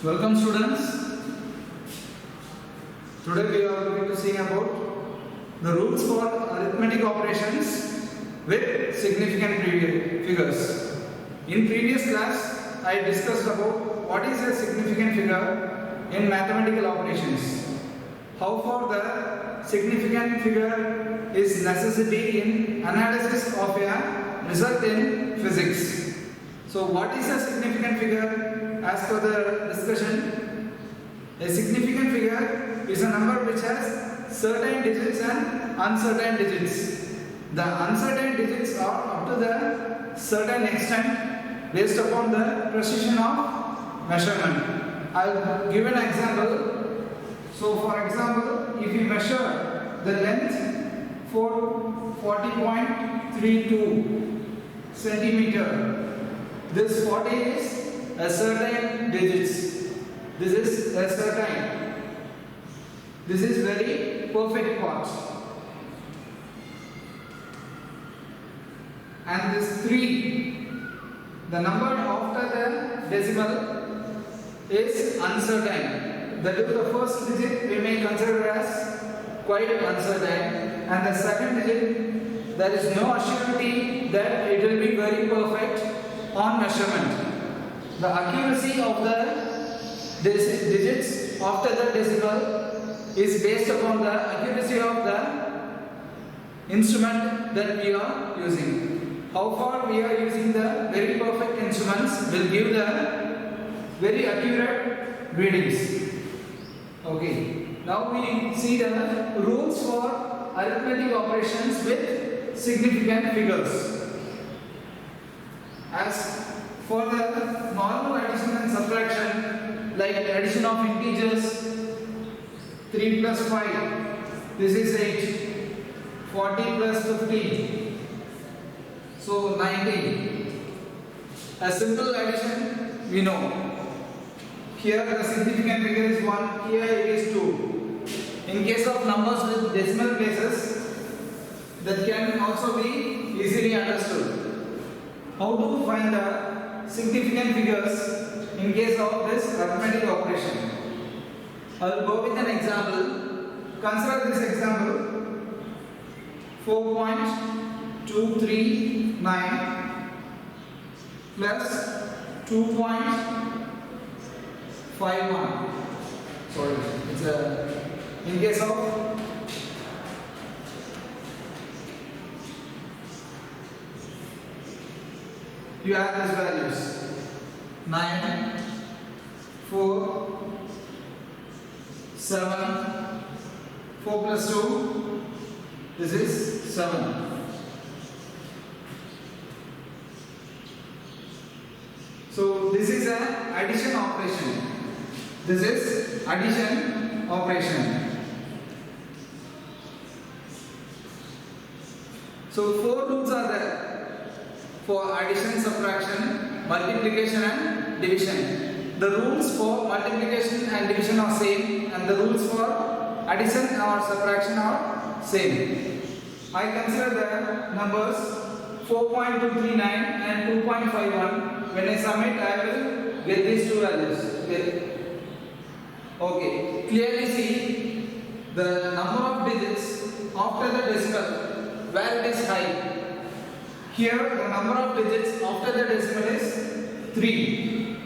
Welcome students. Today we are going to see about the rules for arithmetic operations with significant figures. In previous class I discussed about what is a significant figure in mathematical operations. How for the significant figure is necessity in analysis of a result in physics. So what is a significant figure? As per the discussion, a significant figure is a number which has certain digits and uncertain digits. The uncertain digits are up to the certain extent based upon the precision of measurement. I'll give an example. So for example, if you measure the length for 40.32 centimeter, this 40 is a certain digits. This is a certain. This is very perfect part. And this 3, the number after the decimal is uncertain. That is the first digit we may consider as quite uncertain, and the second digit there is no assurity that it will be very perfect on measurement. The accuracy of the digits after the decimal is based upon the accuracy of the instrument that we are using. How far we are using the very perfect instruments will give the very accurate readings. Okay. Now we see the rules for arithmetic operations with significant figures. As for the normal addition and subtraction, like addition of integers, 3 plus 5, this is 8, 40 plus 15, so 90. A simple addition we know. Here the significant figure is 1, here it is 2. In case of numbers with decimal places, that can also be easily understood. How to find the significant figures in case of this arithmetic operation? I will go with an example. Consider this example: 4.239 plus 2.51. Sorry, it's in case of you have these values 9, 4, 7, 4 plus 2, this is 7. So this is an addition operation. This is addition operation. So 4 rules are there for addition, subtraction, multiplication and division. The rules for multiplication and division are same, and the rules for addition or subtraction are same. I consider the numbers 4.239 and 2.51. When I sum it, I will get these two values. Okay, clearly see the number of digits after the decimal where it is high. Here the number of digits after the decimal is 3.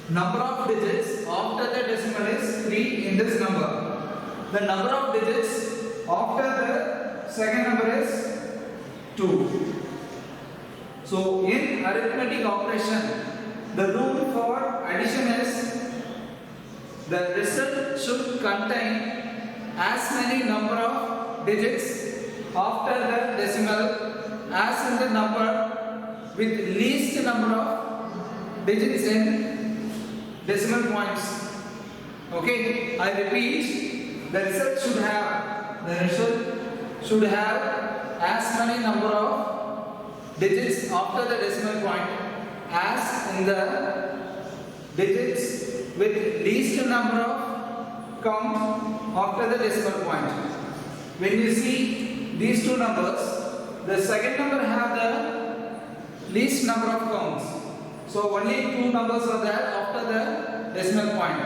Number of digits after the decimal is 3 in this number. The number of digits after the second number is 2. So in arithmetic operation, the rule for addition is the result should contain as many number of digits after the decimal as in the number with least number of digits in decimal points. Okay, I repeat, the result should have as many number of digits after the decimal point as in the digits with least number of count after the decimal point. When you see these two numbers, the second number have the least number of counts. So So only two numbers are there after the decimal point.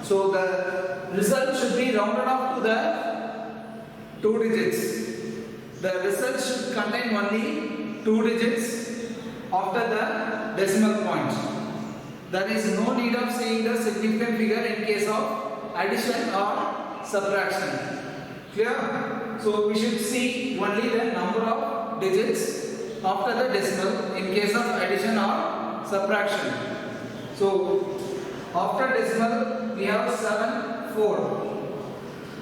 So the result should be rounded off to the two digits. The result should contain only two digits after the decimal point. There is no need of saying the significant figure in case of addition or subtraction. Clear? So we should see only the number of digits after the decimal in case of addition or subtraction. So after decimal we have 7, 4.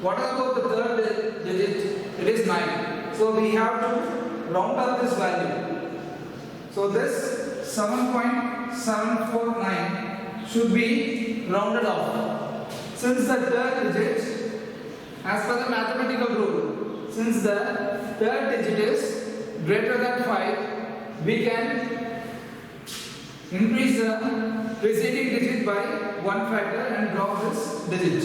What about the third digit? It is 9. So we have to round up this value. So this 7.749 should be rounded off. Since the third digit, as per the mathematical rule, since the third digit is greater than 5, we can increase the preceding digit by one factor and drop this digit.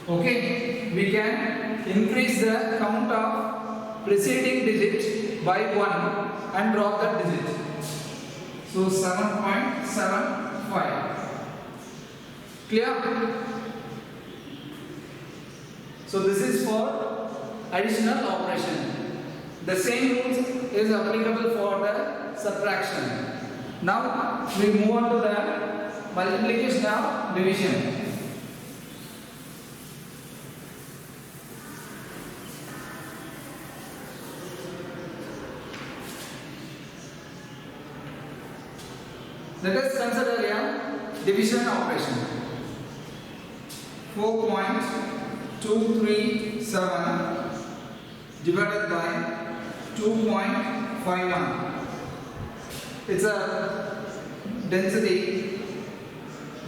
Okay, we can increase the count of preceding digit by 1 and drop that digit. So 7.75. Clear? So this is for additional operation. The same rules is applicable for the subtraction. Now we move on to the multiplication of division. Let us consider a division operation. 4.237 divided by 2.51. It's a density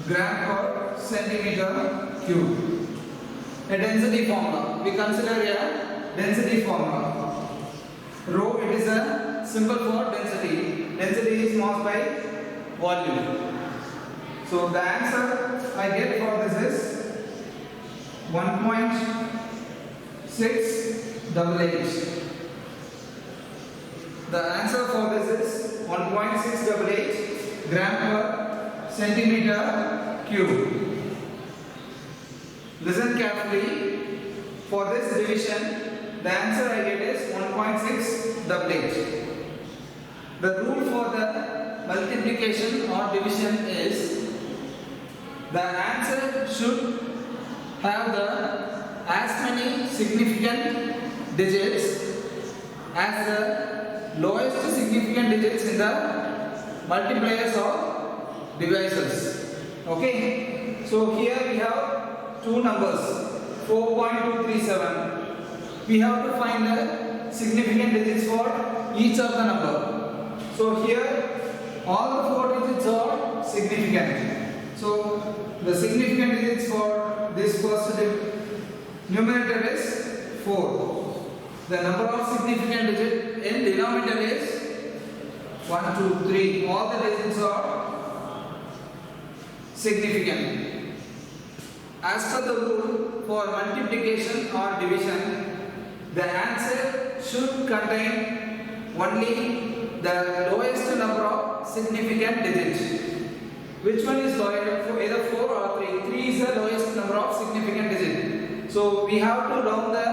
gram per centimeter cube. A density formula. We consider a density formula. Rho, it is a symbol for density. Density is mass by volume. So the answer I get for this is 1.688. The answer for this is 1.688 gram per centimeter cube. Listen carefully. For this division, the answer I get is 1.688. The rule for the multiplication or division is the answer should have as many significant digits as the lowest significant digits in the multipliers or divisors. Okay, so here we have two numbers, 4.237. We have to find the significant digits for each of the number. So here all the four digits are significant. So the significant digits for this first numerator is 4. The number of significant digits in denominator is 1, 2, 3. All the digits are significant. As per the rule for multiplication or division, the answer should contain only the lowest number of significant digits. Which one is lower? For either 4 or 3. 3 is the lowest number of significant digits. So we have to round the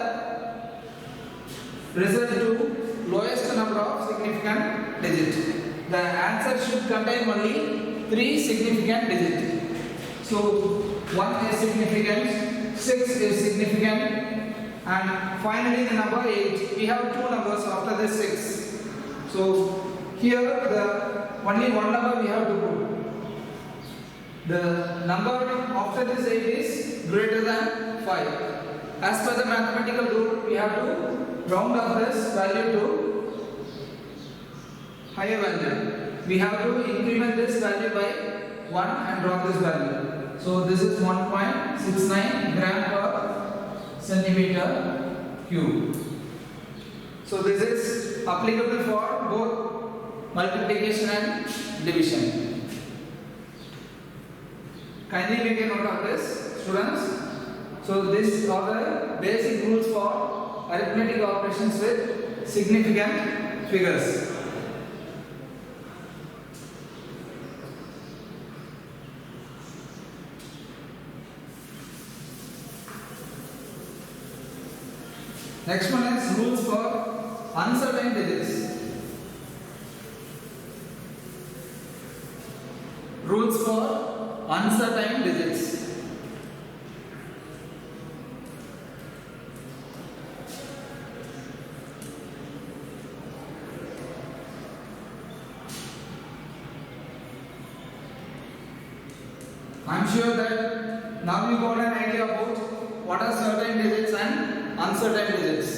result to lowest number of significant digits. The answer should contain only 3 significant digits. So 1 is significant, 6 is significant, and finally the number 8. We have two numbers after this 6. So here the only one number we have to put. The number after this 8 is greater than 5. As per the mathematical rule, we have to round up this value to higher value. We have to increment this value by 1 and drop this value. So this is 1.69 gram per centimeter cube. So this is applicable for both multiplication and division. Kindly make a note of this, students. So these are the basic rules for arithmetic operations with significant figures. Next one is rules for uncertain digits. Rules for uncertain digits. I am sure that now you got an idea about what are certain digits and uncertain digits.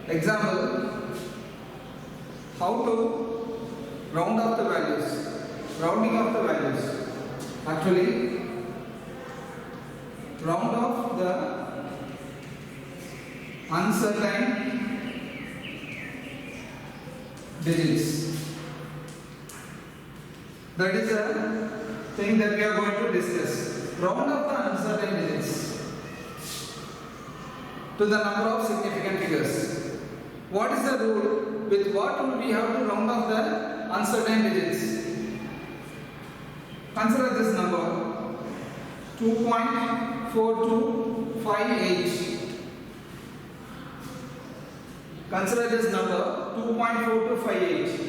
Example, how to round off the values. Rounding off the values. Actually, round off the uncertain digits. That is a thing that we are going to discuss. Round off the uncertain digits to the number of significant figures. What is the rule? With what rule we have to round off the uncertain digits? Consider this number 2.4258. Consider this number 2.4258.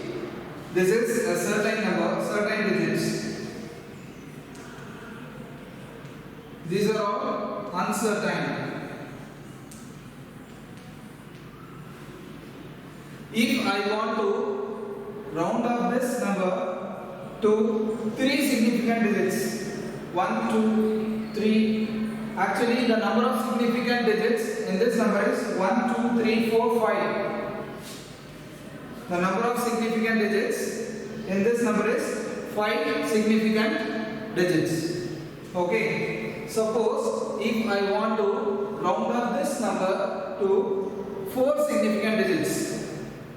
This is a certain number, certain digits. These are all uncertain. If I want to round off this number to 3 significant digits, 1, 2, 3. Actually, the number of significant digits in this number is 1, 2, 3, 4, 5. The number of significant digits in this number is 5 significant digits. Okay. Suppose if I want to round off this number to 4 significant digits.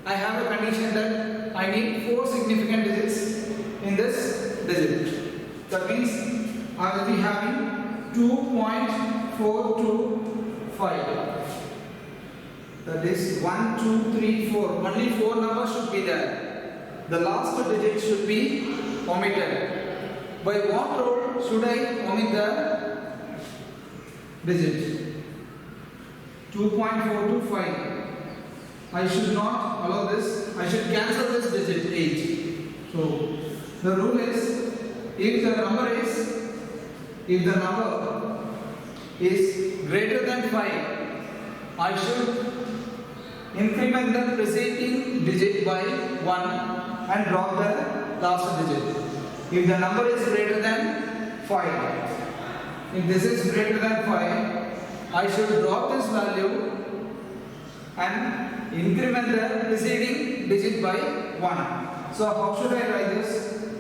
I have a condition that I need 4 significant digits in this digit. That means I will be having 2.425. That is 1, 2, 3, 4. Only 4 numbers should be there. The last digit should be omitted. By what rule should I omit the digit? 2.425. I should not allow this. I should cancel this digit 8. So the rule is if the number is greater than 5, I should increment the preceding digit by 1 and drop the last digit. If the number is greater than 5, if this is greater than 5, I should drop this value and increment the preceding digit by 1. So how should I write this?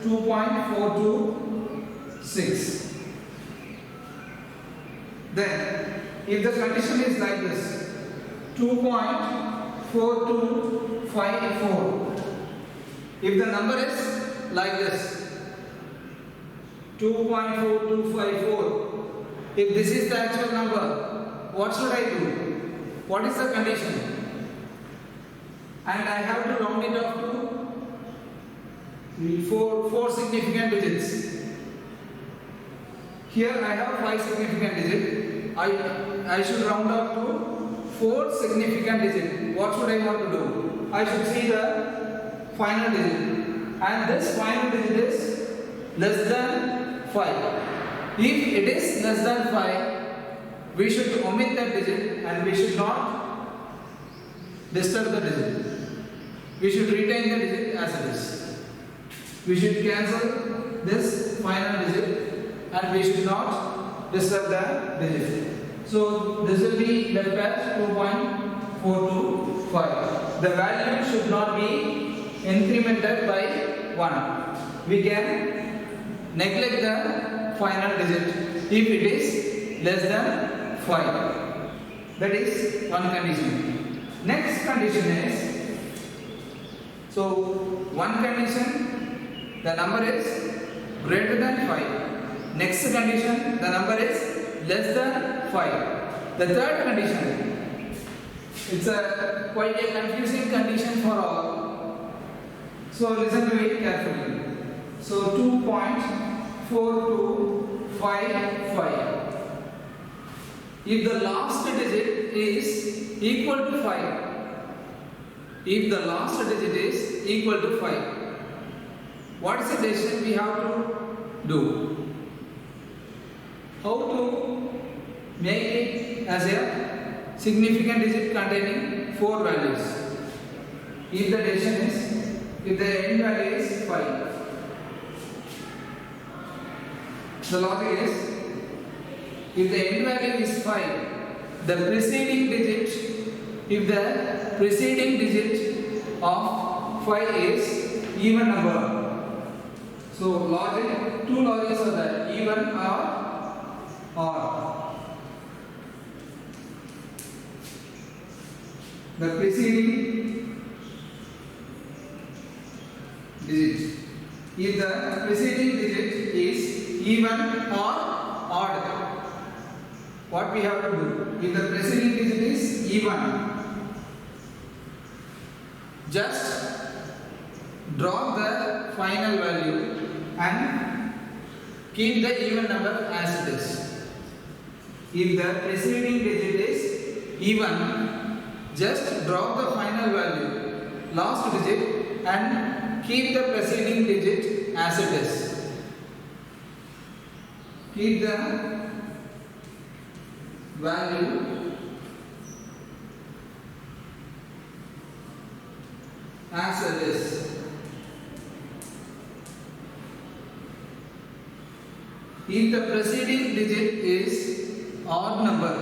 2.426. Then if the condition is like this, 2.4254. If the number is like this, 2.4254. If this is the actual number, what should I do? What is the condition? And I have to round it off to 4 significant digits. Here I have 5 significant digits. I should round up to 4 significant digits. What should I want to do? I should see the final digit. And this final digit is less than 5. If it is less than 5, we should omit that digit and we should not disturb the digit. We should retain the digit as it is. We should cancel this final digit and we should not disturb the digit. So this will be left as 2.425. The value should not be incremented by 1. We can neglect the final digit if it is less than 5. That is one condition. Next condition is, so one condition, the number is greater than 5. Next condition, the number is less than 5. The third condition, it's a quite a confusing condition for all. So listen to it carefully. So 2.4255. If the last digit is equal to 5, if the last digit is equal to 5, what is the decision we have to do? How to make it as a significant digit containing 4 values? If the decision is, if the end value is 5. The logic is, if the end value is 5, the preceding digit, if the preceding digit of 5 is even number. So logic, two logics are there, even or odd. The preceding digit. If the preceding digit is even or odd, what we have to do? If the preceding digit is even, just drop the final value and keep the even number as it is. If the preceding digit is even, just drop the final value, last digit, and keep the preceding digit as it is. Keep the value as it is. If the preceding digit is odd number,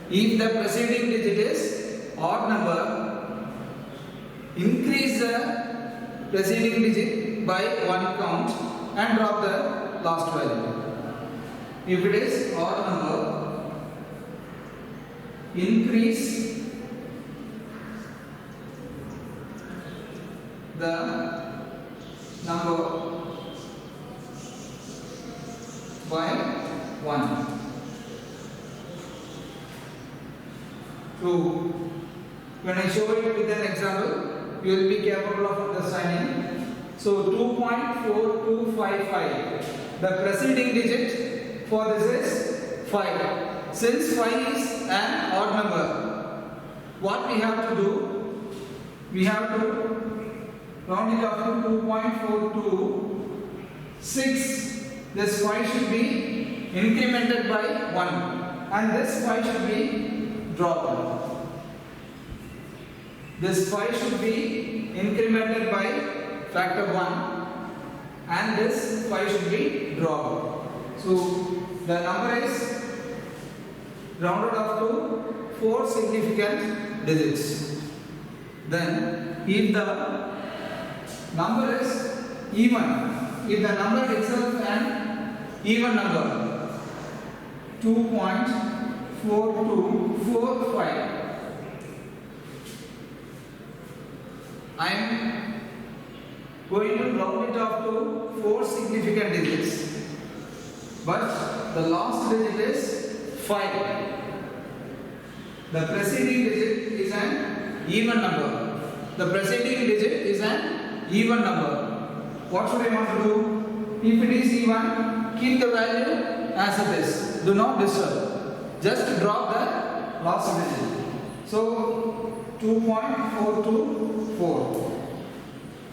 if the preceding digit is odd number, increase the preceding digit by 1 count and drop the last value. If it is odd number, increase the number by 1. So when I show it with an example, you will be capable of understanding. So 2.4255. The preceding digit for this is 5. Since 5 is an odd number, what we have to do? We have to round it off to 2.426. This 5 should be incremented by 1 and this 5 should be dropped. This 5 should be incremented by factor 1 and this 5 should be dropped. So the number is rounded off to 4 significant digits. Then if the number is even, if the number itself an even number, 2.4245, I am going to round it off to 4 significant digits, but the last digit is 5. The preceding digit is an even number. The preceding digit is an even number. What should I want to do? If it is even, keep the value as it is. Do not disturb. Just drop the last digit. So 2.424.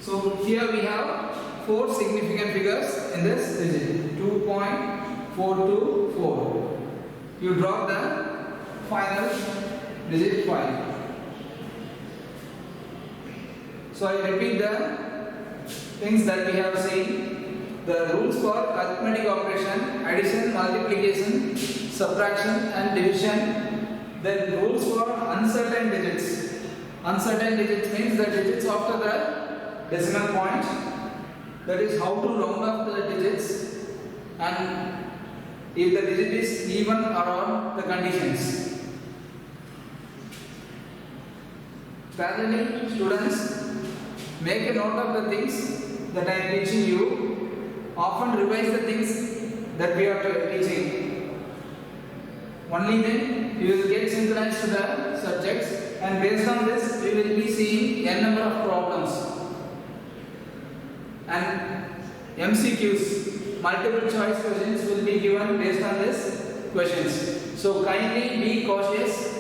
So here we have 4 significant figures in this digit. 2.424. You drop the final digit 5. So I repeat the things that we have seen. The rules for arithmetic operation, addition, multiplication, subtraction and division. Then rules for uncertain digits. Uncertain digits means the digits after the decimal point. That is how to round up the digits, and if the digit is even or odd, the conditions. Parallelly, students, make a note of the things that I am teaching you. Often revise the things that we are teaching. Only then you will get synchronized to the subjects, and based on this we will be seeing n number of problems. And MCQs, multiple choice questions, will be given based on this questions. So kindly be cautious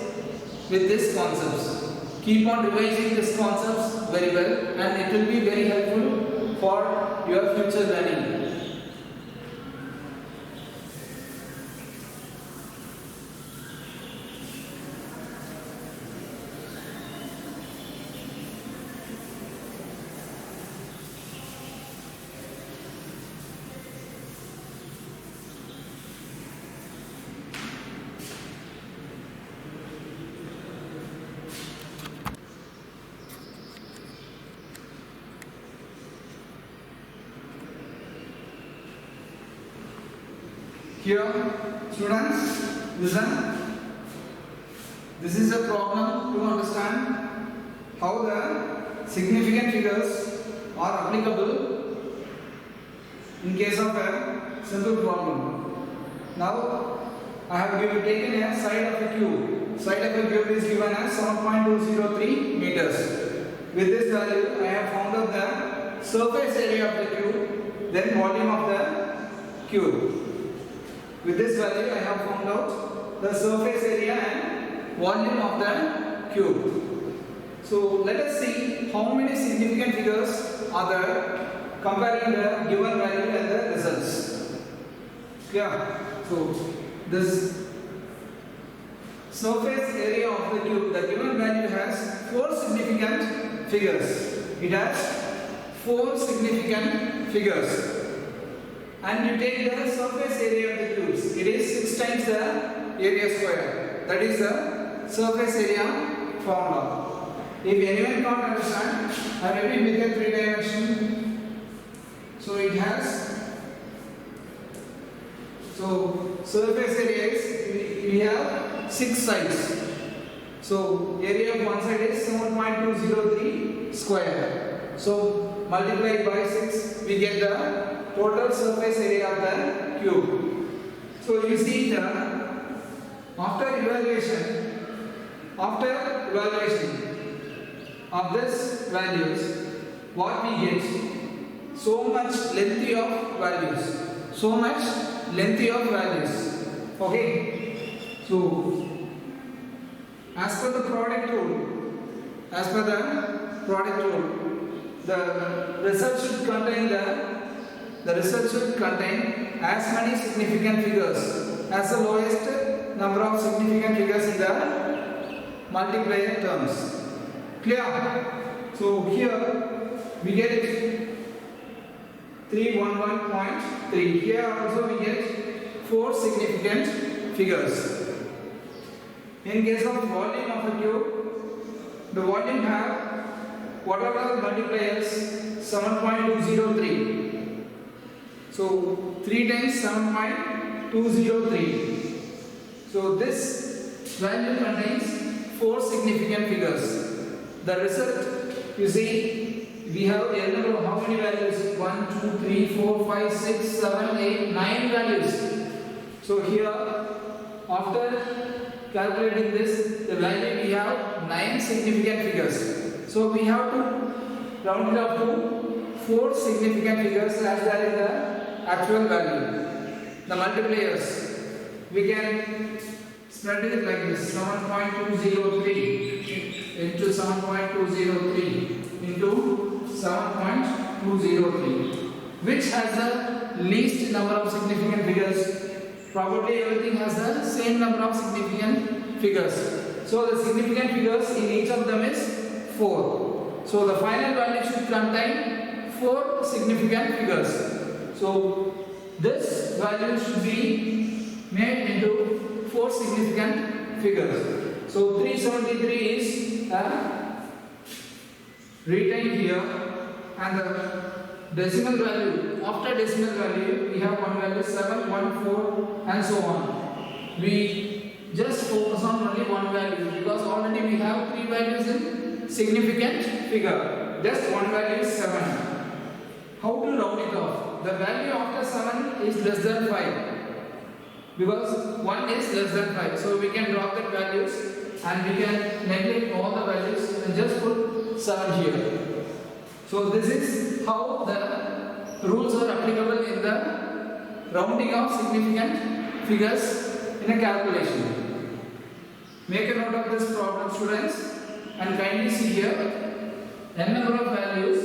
with these concepts. Keep on revising these concepts very well, and it will be very helpful for your future learning. Here, students, listen. This is a problem to understand how the significant figures are applicable in case of a simple problem. Now, I have taken a side of a cube. Side of a cube is given as 7.203 meters. With this value, I have found out the surface area of the cube, then volume of the cube. With this value, I have found out the surface area and volume of the cube. So let us see how many significant figures are there comparing the given value and the results. Yeah. So this surface area of the cube, the given value has 4 significant figures. It has 4 significant figures. And you take the surface area of the cubes. It is 6 times the area square. That is the surface area formula. If anyone can't understand, I maybe make a 3-dimension. So it has. So surface area is, we have 6 sides. So area of one side is 7.203 square. So multiplied by 6, we get the total surface area of the cube. So you see the after evaluation of this values, what we get, so much lengthy of values. Okay. So as per the product rule, the result should contain as many significant figures as the lowest number of significant figures in the multiplier terms. Clear? So here we get 311.3. Here also we get 4 significant figures. In case of volume of a cube, the volume have whatever multipliers 7.203. So 3 times 7.203. So this value contains 4 significant figures. The result, you see, we have a number of how many values? 1, 2, 3, 4, 5, 6, 7, 8, 9 values. So here, after calculating this, the value we have 9 significant figures. So we have to round it up to 4 significant figures as that is the actual value. The multipliers, we can spread it like this: 7.203 into 7.203 into 7.203. Which has the least number of significant figures? Probably everything has the same number of significant figures. So the significant figures in each of them is 4. So the final value should contain 4 significant figures. So this value should be made into 4 significant figures. So 373 is retained here, and the decimal value, after decimal value we have one value 714 and so on. We just focus on only one value because already we have 3 values in significant figure. Just one value is 7. How to round it off? The value after 7 is less than 5. Because 1 is less than 5. So we can drop the values and we can neglect all the values and just put 7 here. So this is how the rules are applicable in the rounding of significant figures in a calculation. Make a note of this problem, students, and kindly see here. N number of values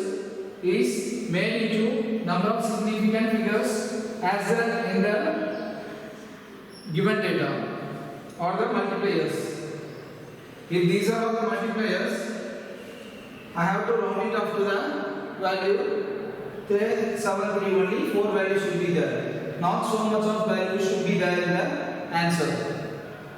is made into number of significant figures as in the given data or the multipliers. If these are all the multipliers, I have to round it up to the value. There 7 3 only 4 values should be there. Not so much of value should be there in the answer.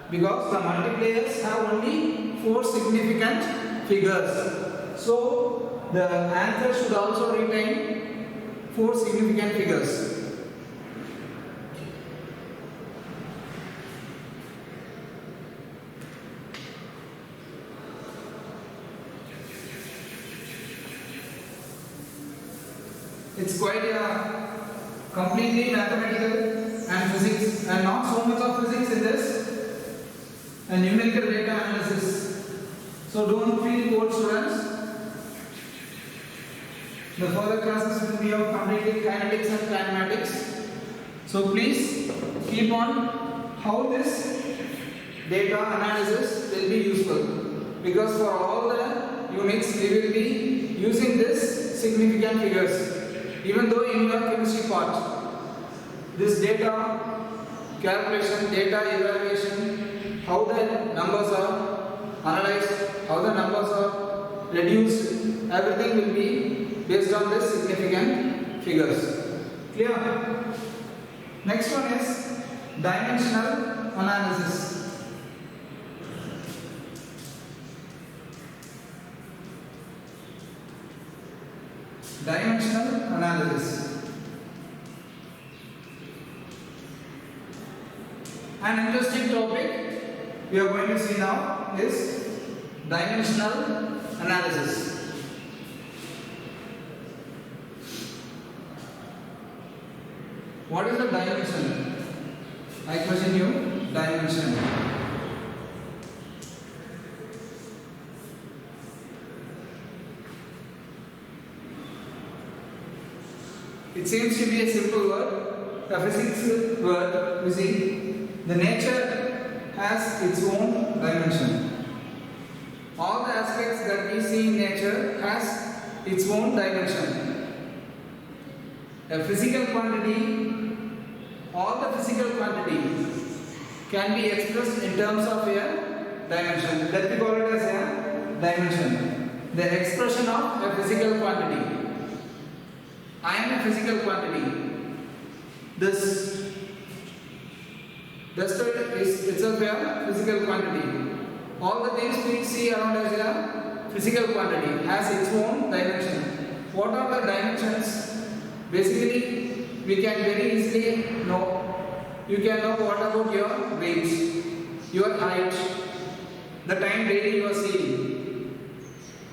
Because the multipliers have only 4 significant figures. So the answer should also retain 4 significant figures. It's quite a completely mathematical and physics, and not so much of physics in this, and numerical data analysis. So don't feel bored, students. The further classes will be of completely kinetics and kinematics. So please keep on how this data analysis will be useful, because for all the units we will be using this significant figures. Even though in your chemistry part, this data calculation, data evaluation, how the numbers are analyzed, how the numbers are reduced, everything will be based on this significant figures. Clear? Next one is dimensional analysis. Dimensional analysis. An interesting topic we are going to see now is dimensional analysis. What is the dimension? I question you, dimension. It seems to be a simple word, a physics word. You see, the nature has its own dimension. All the aspects that we see in nature has its own dimension. A physical quantity, all the physical quantity can be expressed in terms of a dimension. Let me call it as a dimension. The expression of a physical quantity. I am a physical quantity. This dust is itself a physical quantity. All the things we see around us a physical quantity has its own dimension. What are the dimensions? Basically, we can very easily know. You can know what about your weight, your height, the time daily you are seeing.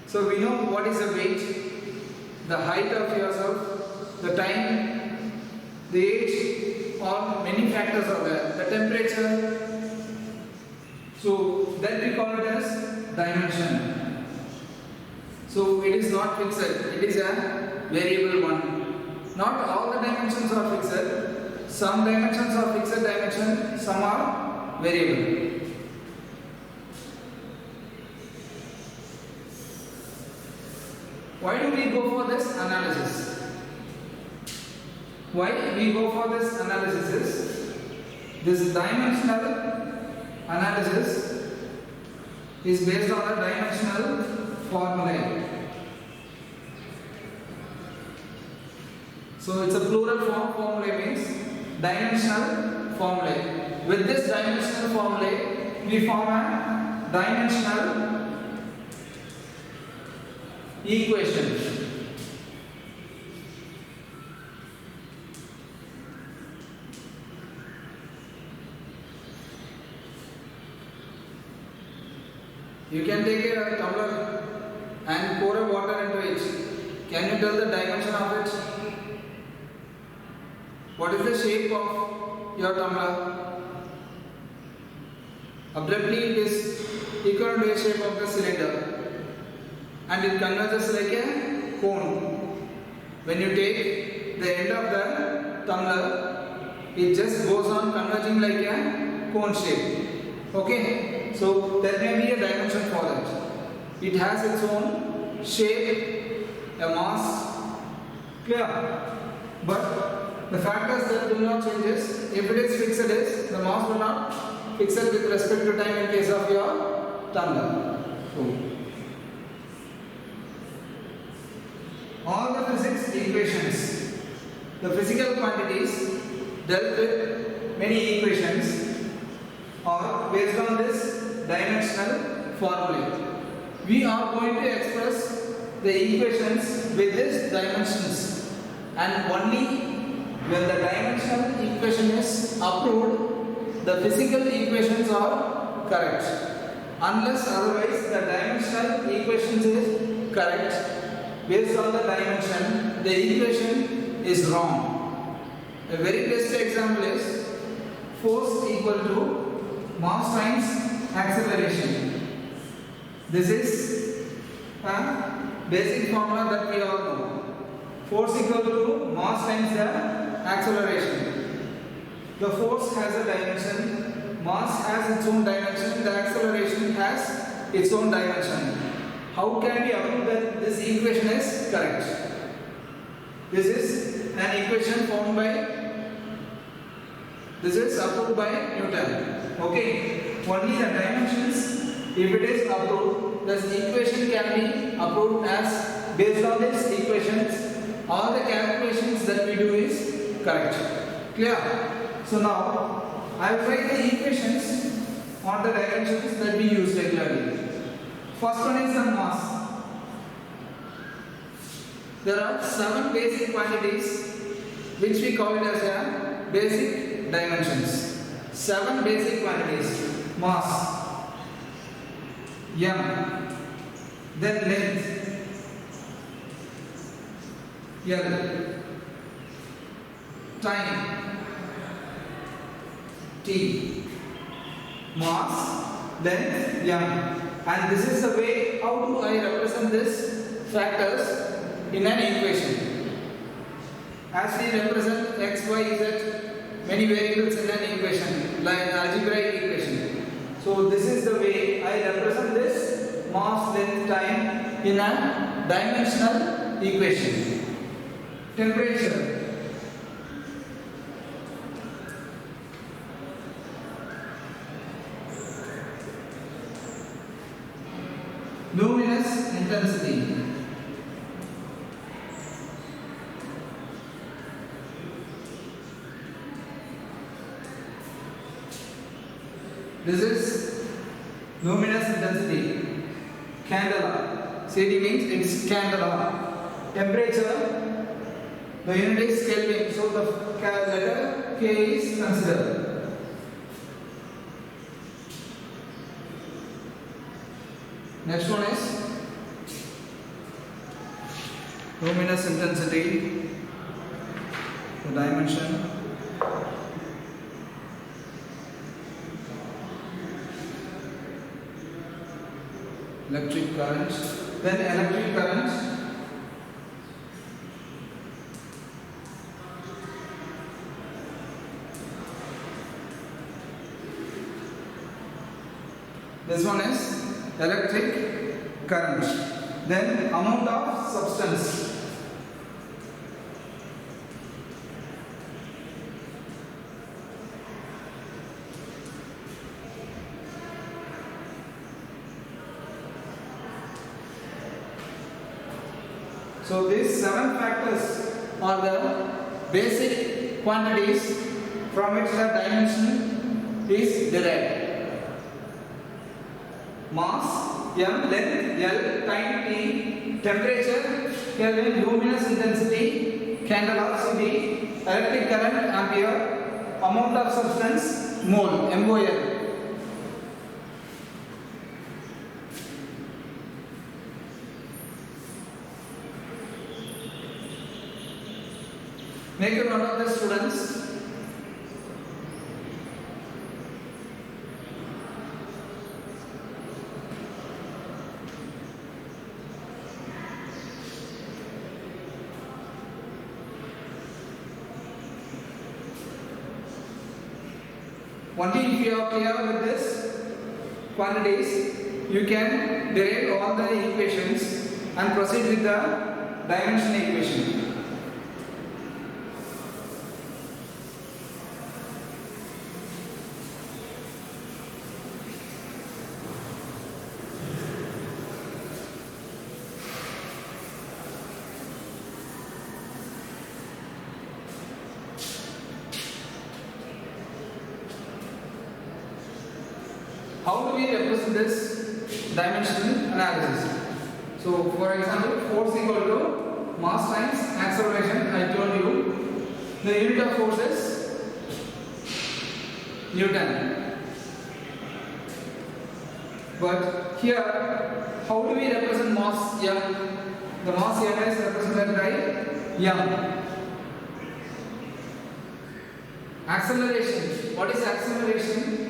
So we know what is the weight, the height of yourself, the time, the age, or many factors are there, the temperature. So that we call it as dimension. So it is not fixed, it is a variable one. Not all the dimensions are fixed. Some dimensions are fixed dimension, some are variable. Why do we go for this analysis? Why we go for this analysis is, this dimensional analysis is based on a dimensional formula. So it's a plural form. Formula means dimensional formula. With this dimensional formula, we form a dimensional equation. You can take a tumbler and pour a water into it. Can you tell the dimension of it? What is the shape of your tumbler? Abruptly it is equal to the shape of the cylinder and it converges like a cone. When you take the end of the tumbler, it just goes on converging like a cone shape. Okay, so there may be a dimension for it. It has its own shape, a mass, clear. But the factors that do not changes. If it is fixed, the mass will not fix it with respect to time in case of your tumbler. So, all the physics equations, the physical quantities dealt with many equations are based on this dimensional formula. We are going to express the equations with these dimensions, and only when the dimensional equation is approved, the physical equations are correct. Unless otherwise the dimensional equations is correct, based on the dimension, the equation is wrong. A very best example is force equal to mass times acceleration. This is a basic formula that we all know. Force equal to mass times the acceleration. The force has a dimension, mass has its own dimension, the acceleration has its own dimension. How can we prove that this equation is correct? This is an equation formed by, this is approved by Newton. Okay, only the dimensions, if it is approved, this equation can be approved as based on these equations. All the calculations that we do is correct. Clear? So now I will write the equations on the dimensions that we use regularly. First one is the mass. There are 7 basic quantities which we call it as a basic dimensions. 7 basic quantities. Mass, m, then length, l, time, t, mass, length, m. And this is the way how do I represent this factors in an equation. As we represent x, y, z, many variables in an equation, like algebraic equation. So this is the way I represent this mass, length, time in a dimensional equation. Temperature. Luminous intensity. This is luminous intensity. Candela. CD means it's candela. Temperature, the unit is Kelvin, so the letter K is considered. Next one is luminous intensity, the dimension. Electric current, then electric current, this one is electric current, then amount of substance. So these 7 factors are the basic quantities from which the dimension is derived. Mass, m, length, l, time, t, temperature, Kelvin, luminous intensity, candela, CD, electric current, ampere, amount of substance, mole, MOL. Make a note of this, students. Only if you are clear with this quantities, you can derive all the equations and proceed with the dimension equation. How do we represent this dimensional analysis? So, for example, force equal to mass times acceleration. I told you the unit of force is Newton. But here, how do we represent mass m? The mass m is represented by m. Acceleration. What is acceleration?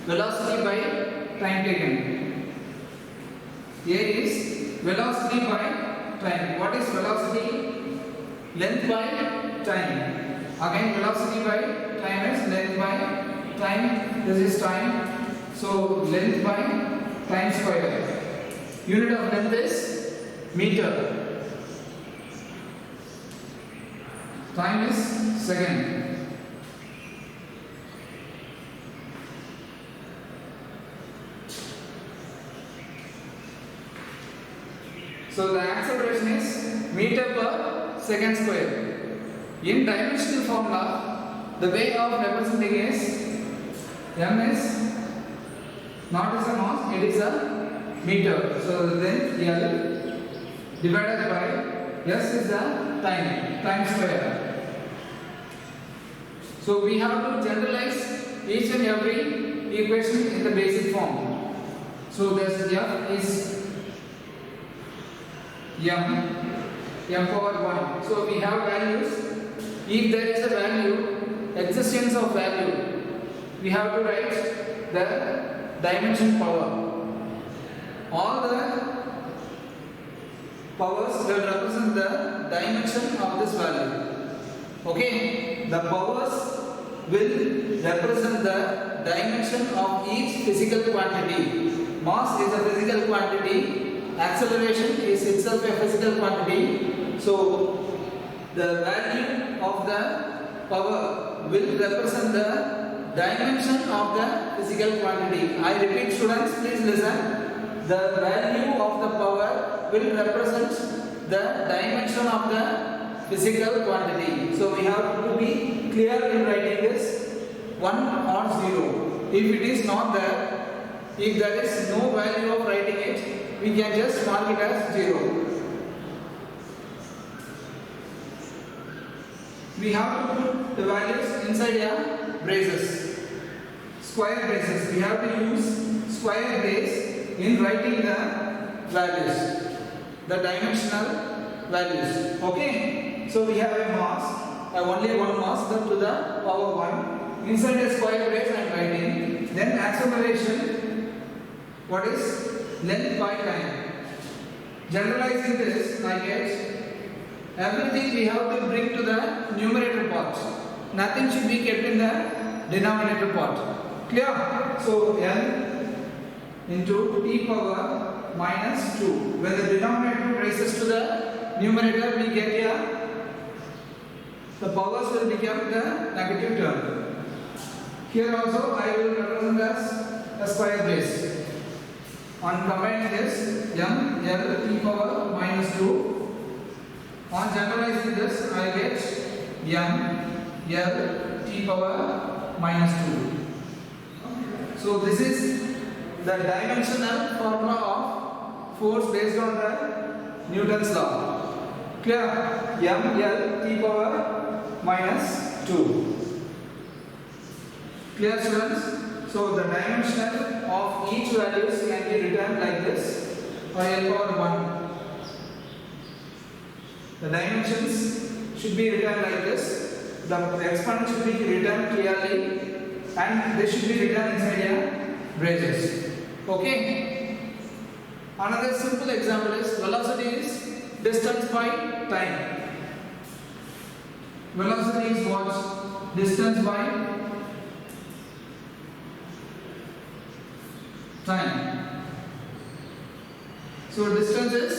Velocity by time taken. A is velocity by time. What is velocity? Length by time. Again, velocity by time is length by time. This is time. So, length by time square. Unit of length is meter. Time is second. So the acceleration is meter per second square. In dimensional formula, the way of representing is m is not as a mass, it is a meter. So then L divided by S is the time square. So we have to generalize each and every equation in the basic form. So this F is m power 1. So we have values. If there is a value, existence of value, we have to write the dimension power. All the powers will represent the dimension of this value. Okay, the powers will represent the dimension of each physical quantity. Mass is a physical quantity. Acceleration is itself a physical quantity. So the value of the power will represent the dimension of the physical quantity. I repeat, students, please listen. The value of the power will represent the dimension of the physical quantity. So we have to be clear in writing this 1 or 0. If it is not there, if there is no value of writing it, we can just mark it as 0. We have to put the values inside a braces, square braces. We have to use square brace in writing the values, the dimensional values. Okay, so we have a mass, only one mass, that to the power 1. Inside a square brace I am writing. Then acceleration, what is length by time. Generalizing this, I get everything we have to bring to the numerator part. Nothing should be kept in the denominator part. Clear? So n into t power minus 2. When the denominator rises to the numerator, we get here the powers will become the negative term. Here also I will represent as a square brace. On combining this, m l t power minus 2. On generalizing this, I get m l t power minus 2. So this is the dimensional formula of force based on the Newton's law. Clear? M l t power minus 2. Clear, students? So the dimension of each values can be written like this, or L power 1. The dimensions should be written like this. The exponent should be written clearly and they should be written inside a braces. Okay. Another simple example is velocity is distance by time. Velocity is what? Distance by time. So distance is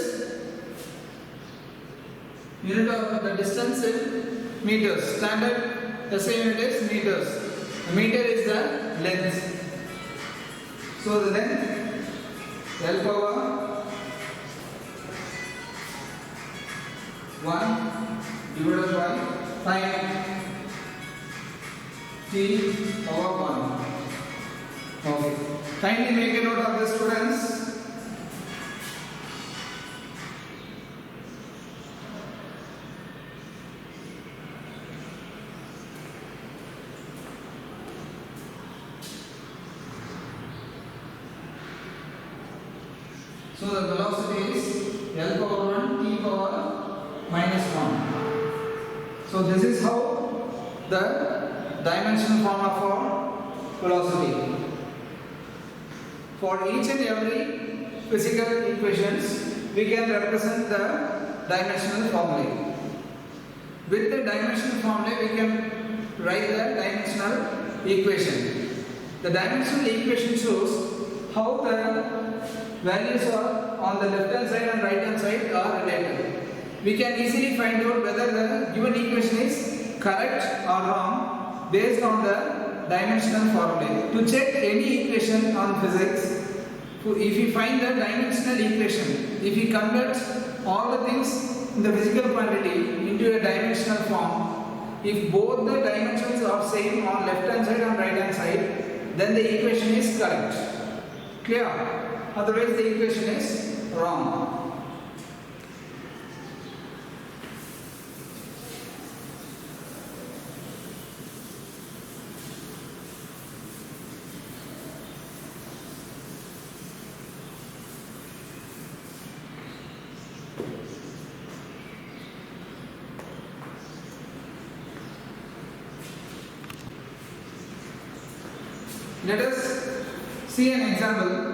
unit of the distance in meters. Standard SI unit is meters. The meter is the length. So the length L power 1 divided by time T power 1. Okay. Kindly make a note of this, students. So the velocity is L power 1 T power minus 1. So this is how the dimensional formula for velocity. For each and every physical equations, we can represent the dimensional formula. With the dimensional formula, we can write the dimensional equation. The dimensional equation shows how the values are on the left hand side and right hand side are related. We can easily find out whether the given equation is correct or wrong based on the dimensional formula. To check any equation on physics, if we find the dimensional equation, if we convert all the things in the physical quantity into a dimensional form, if both the dimensions are same on left hand side and right hand side, then the equation is correct. Clear? Otherwise the equation is wrong. Let us see an example.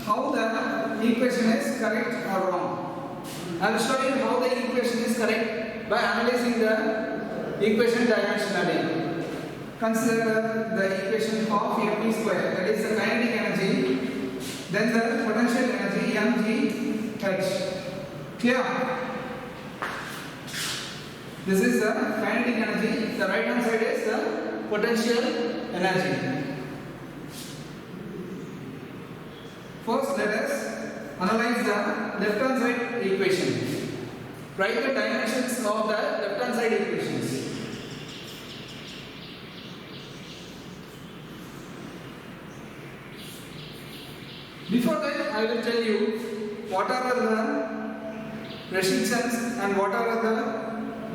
How the equation is correct or wrong. I will show you how the equation is correct by analyzing the equation dimensionally. Consider the equation of mv square, that is the kinetic energy, then the potential energy mgh. Clear? This is the kinetic energy, the right hand side is the potential energy. First, let us analyze the left hand side equation. Write the dimensions of the left hand side equations. Before that, I will tell you what are the restrictions and what are the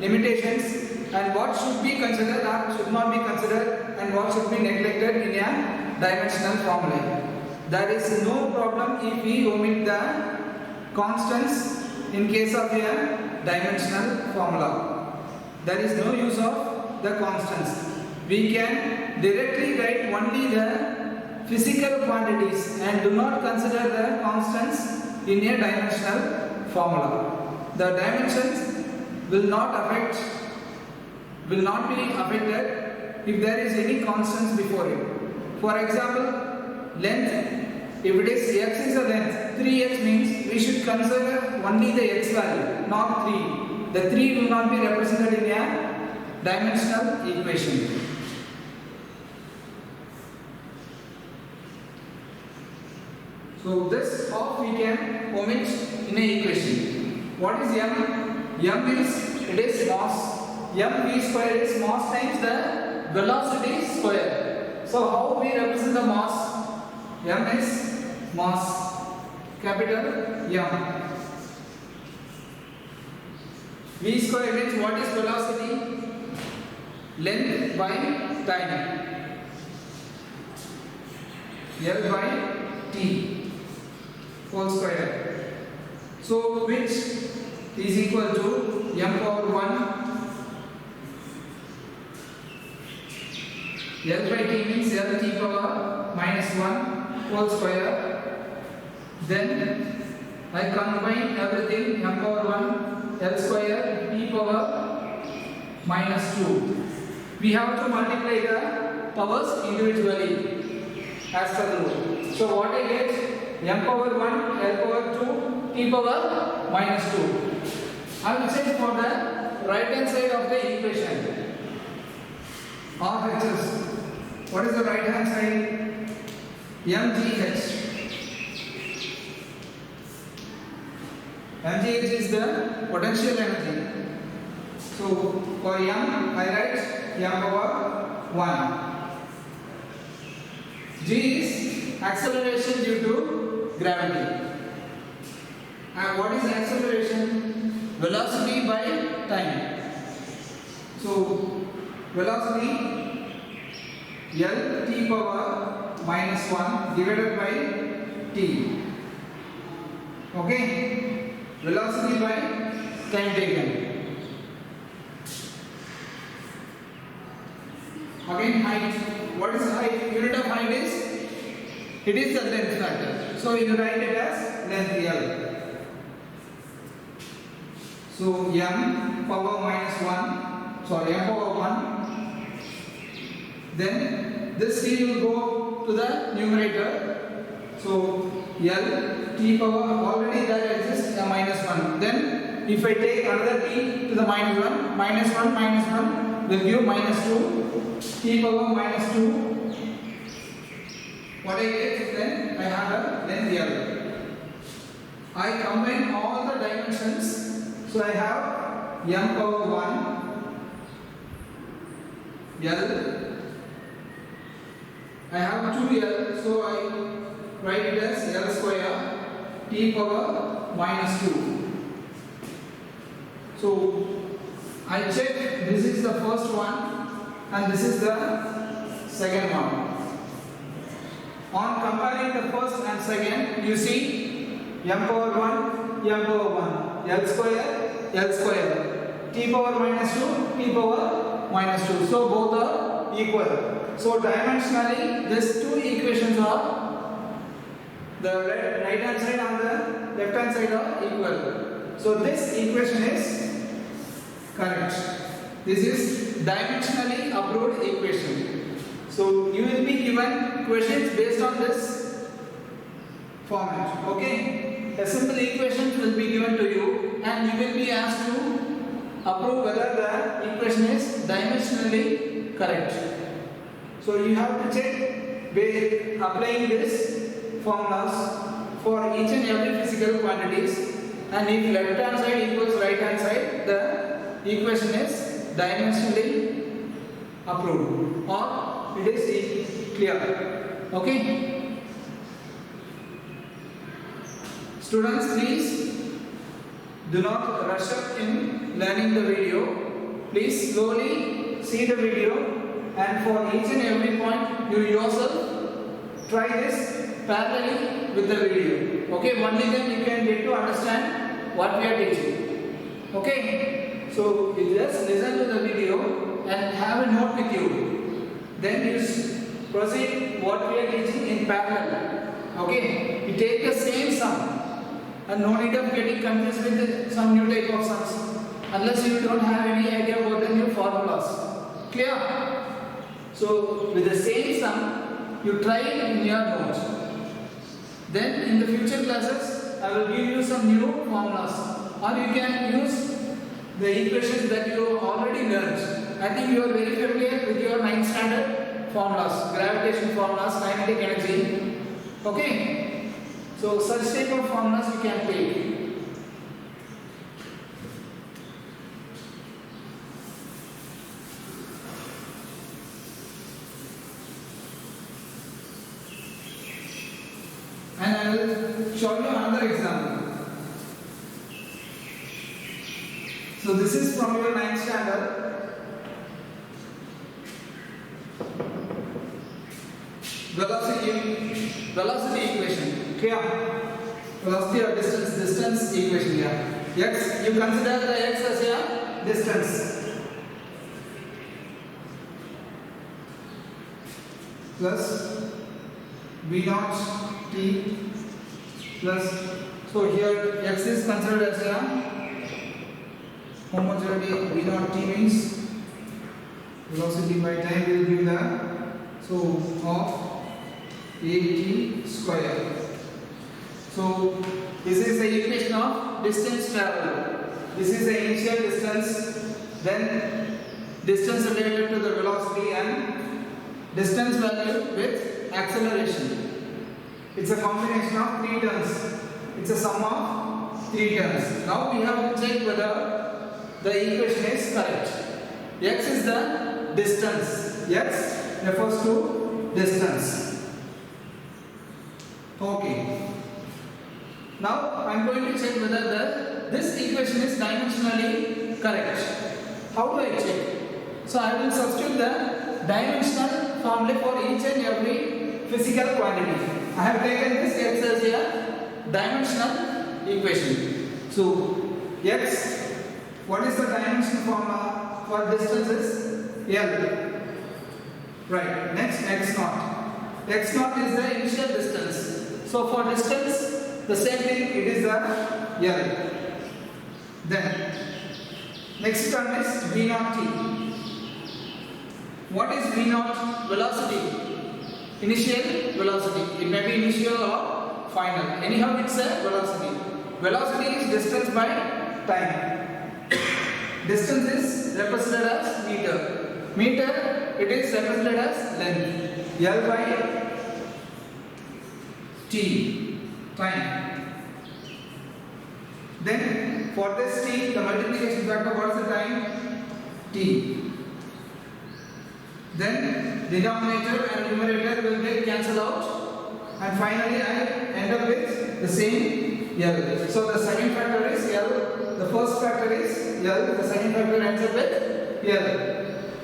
limitations and what should be considered or should not be considered and what should be neglected in a dimensional formula. There is no problem if we omit the constants in case of a dimensional formula. There is no use of the constants. We can directly write only the physical quantities and do not consider the constants in a dimensional formula. The dimensions will not be affected if there is any constants before it. For example, length, if it is x is a length, 3x means we should consider only the x value, not 3. The 3 will not be represented in a dimensional equation. So this half we can omit in a equation. What is m? M is, it is mass. mv square is mass times the velocity square. So how we represent the mass? M is mass, capital M. V square means what is velocity? Length by time. L by T whole square. So which is equal to m power 1 L by t means L t power minus 1 whole square. Then I combine everything m power 1 L square t power minus 2. We have to multiply the powers individually as per the rule. So what I get, m power 1 L power 2 t power minus 2. I will check for the right hand side of the equation. RHS. What is the right hand side? mgh. mgh is the potential energy. So for m, I write m power 1. G is acceleration due to gravity. And what is acceleration? Velocity by time. So velocity L t power minus 1 divided by t. Okay? Velocity by time taken. Again, height. What is height? Unit of height is? It is the length factor. So you write it as length L. So m power minus 1. Sorry, m power 1. Then this t will go to the numerator. So L t power already there exists a minus 1. Then if I take another t to the minus 1 minus 1 will give minus 2 t power minus 2. What I get then I have a length L. I combine all the dimensions. So I have m power 1 L. I have 2L, so I write it as L square t power minus 2. So I check this is the first one and this is the second one. On comparing the first and second, you see m power 1, m power 1, L square, t power minus 2, t power minus 2. So both are equal. So dimensionally, these two equations are the right hand side and the left hand side are equal. So this equation is correct. This is dimensionally approved equation. So you will be given questions based on this format. Okay? A simple equation will be given to you and you will be asked to approve whether the equation is dimensionally correct. So you have to check by applying this formulas for each and every physical quantities, and if left hand side equals right hand side, the equation is dimensionally approved or it is clear. Okay? Students, please do not rush up in learning the video. Please slowly see the video. And for each and every point, you yourself try this parallelly with the video. Okay, only then you can get to understand what we are teaching. Okay, so you just listen to the video and have a note with you. Then you proceed what we are teaching in parallel. Okay, you take the same sum and no need of getting confused with some new type of sums unless you don't have any idea about the new formulas. Clear? So with the same sum, you try it in your notes. Then in the future classes, I will give you some new formulas, or you can use the equations that you already learned. I think you are very familiar with your 9th standard formulas, gravitation formulas, kinetic energy. Okay? So such type of formulas you can take. And I will show you another example. So this is from your 9th standard. Velocity equation. Clear? Velocity or distance equation here. X, you consider the X as a distance. Plus V naught T plus, so here X is considered as a homogeneity. V naught T means velocity by time will give the, so of AT square. So this is the equation of distance traveled. This is the initial distance, then distance related to the velocity and distance value with acceleration. It's a combination of 3 terms. It's a sum of 3 terms. Now we have to check whether the equation is correct. X is the distance. X refers to distance. Okay. Now I am going to check whether this equation is dimensionally correct. How do I check? So I will substitute the dimensional formula for each and every physical quantity. I have taken this X as a dimensional equation. So X, what is the dimensional formula for distances? L. Right. Next, X naught. X naught is the initial distance. So for distance, the same thing, it is the L. Then next term is V naught T. What is V naught? Velocity. Initial velocity. It may be initial or final. Anyhow, it's a velocity. Velocity is distance by time. Distance is represented as meter. Meter, it is represented as length. L by T, time. Then for this T, the multiplication factor, what is the time? T. Then denominator and numerator will get cancelled out, and finally I end up with the same L. So the second factor is L, the first factor is L, the second factor ends up with L.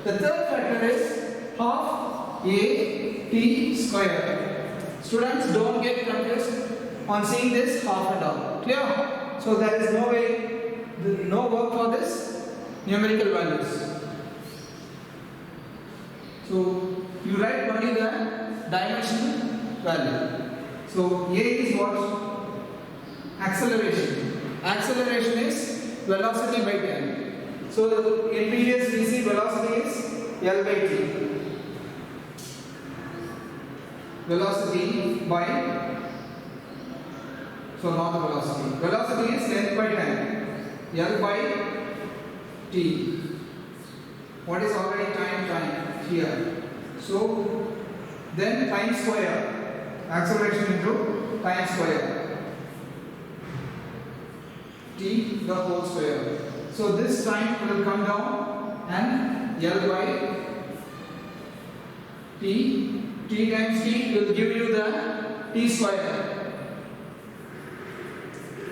The third factor is half A T square. Students, don't get confused on seeing this half and all. Clear? So there is no way, no work for this numerical values. So you write only the dimension value. So A is what? Acceleration. Acceleration is velocity by time. So in previous we see velocity is L by T. Velocity by, so not the velocity. Velocity is length by time. L by T. What is already time here? So then time square. Acceleration into time square. T the whole square. So this time will come down and L by T. T times T will give you the T square.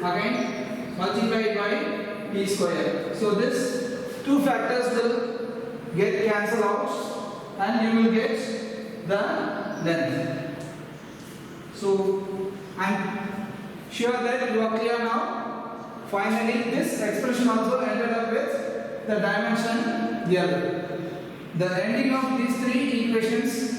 Again multiplied by T square. So this two factors will get cancelled out and you will get the length. So I am sure that you are clear now. Finally this expression also ended up with the dimension L. The ending of these three equations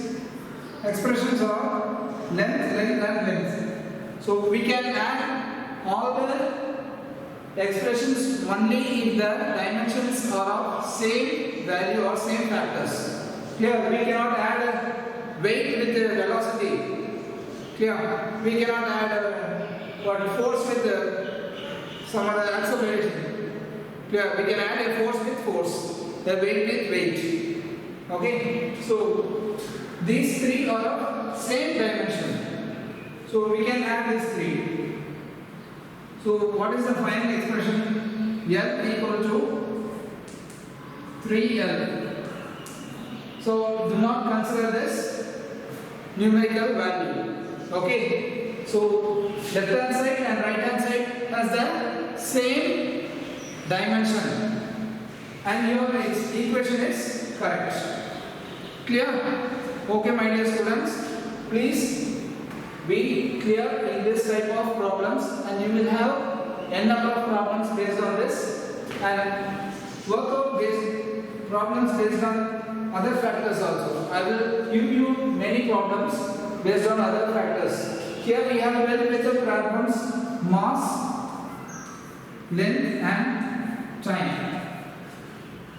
expressions are length, length and length. So we can add all the expressions only if the dimensions are of same value or same factors. Here we cannot add a weight with the velocity. Here we cannot add a force with some other acceleration. Here we can add a force with force, the weight with weight. Okay, so these three are of same dimension. So we can add these three. So what is the final expression? L equal to 3L. So do not consider this numerical value. Okay. So left hand side and right hand side has the same dimension. And your equation is correct. Clear? Okay, my dear students, please be clear in this type of problems and you will have n number of problems based on this and work out problems based on other factors also. I will give you many problems based on other factors. Here we have dealt with the problems mass, length and time.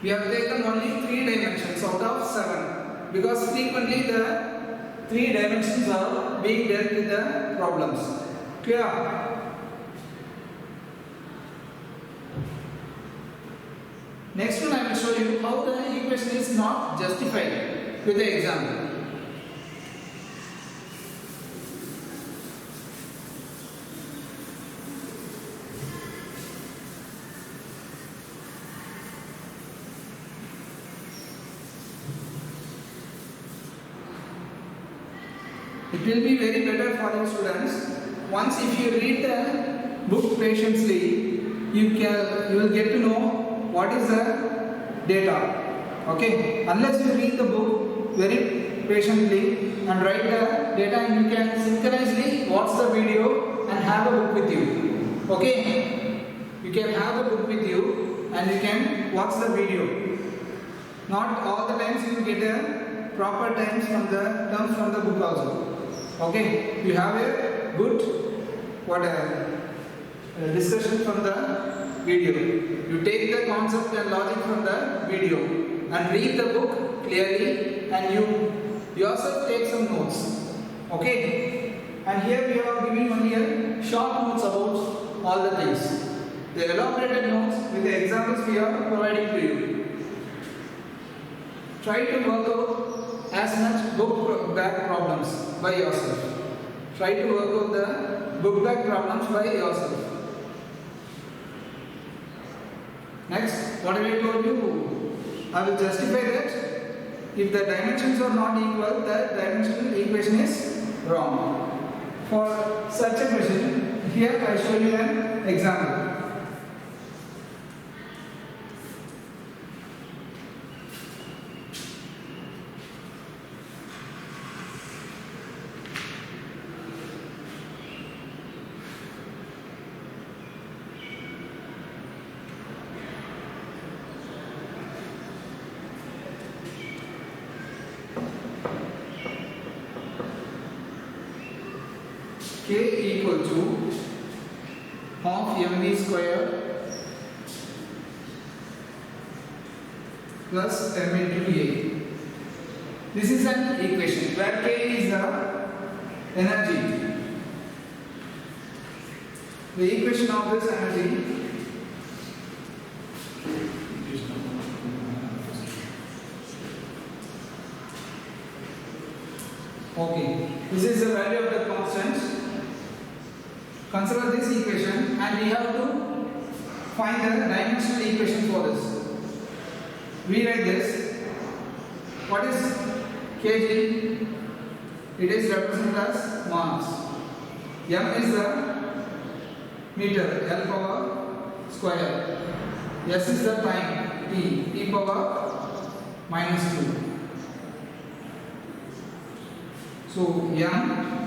We have taken only 3 dimensions out of 7 because frequently the 3 dimensions are being dealt with the problems. Clear? Next one I will show you how the equation is not justified with the example. It will be very better for you students. Once if you read the book patiently, you will get to know what is the data. Okay? Unless you read the book very patiently and write the data, you can synchronously watch the video and have a book with you. Okay? You can have a book with you and you can watch the video. Not all the times you will get a proper terms from the book also. Okay? You have a good discussion from the video. You take the concept and logic from the video and read the book clearly and you yourself take some notes. Okay? And here we are giving only a short notes about all the things. The elaborated notes with the examples we are providing to you. Try to work out as much book back problems by yourself. Try to work out the book back problems by yourself. Next, what have I told you? I will justify that if the dimensions are not equal, the dimensional equation is wrong. For such a question, here I show you an example. K equal to half mv square plus m into a. This is an equation where K is the energy. The equation of this energy okay. This is the value of the constant. Consider this equation and we have to find the dimensional equation for this. We write this. What is kg? It is represented as mass. M is the meter, L power square. S is the time, T power minus 2. So M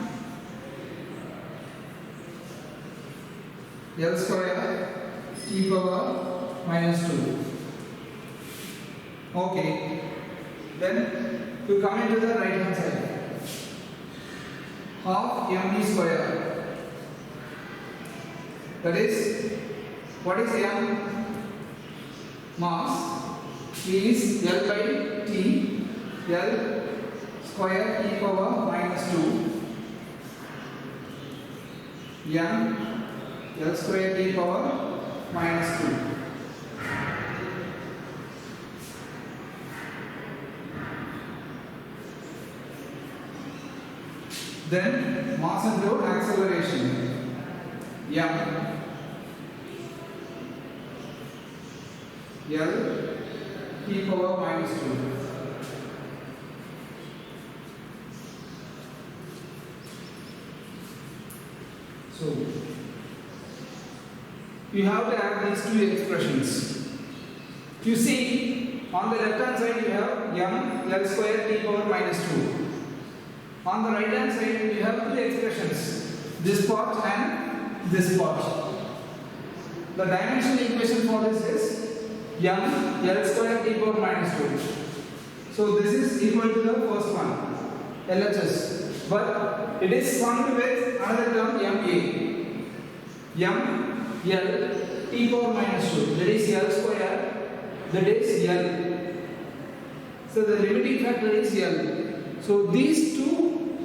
L square T power minus 2. Okay. Then we come into the right hand side. Half mv square. That is, what is m? Mass is L by T. L square e power minus 2. M L square e power minus 2. Then mass into acceleration. M L e power minus 2. So you have to add these two expressions. You see, on the left hand side you have m L square t power minus 2. On the right hand side you have two expressions, this part and this part. the dimensional equation for this is m L square t power minus 2. So this is equal to the first one, LHS, but it is summed with another term MA. M L t power minus 2, that is L square, that is L. So the limiting factor is L. So these two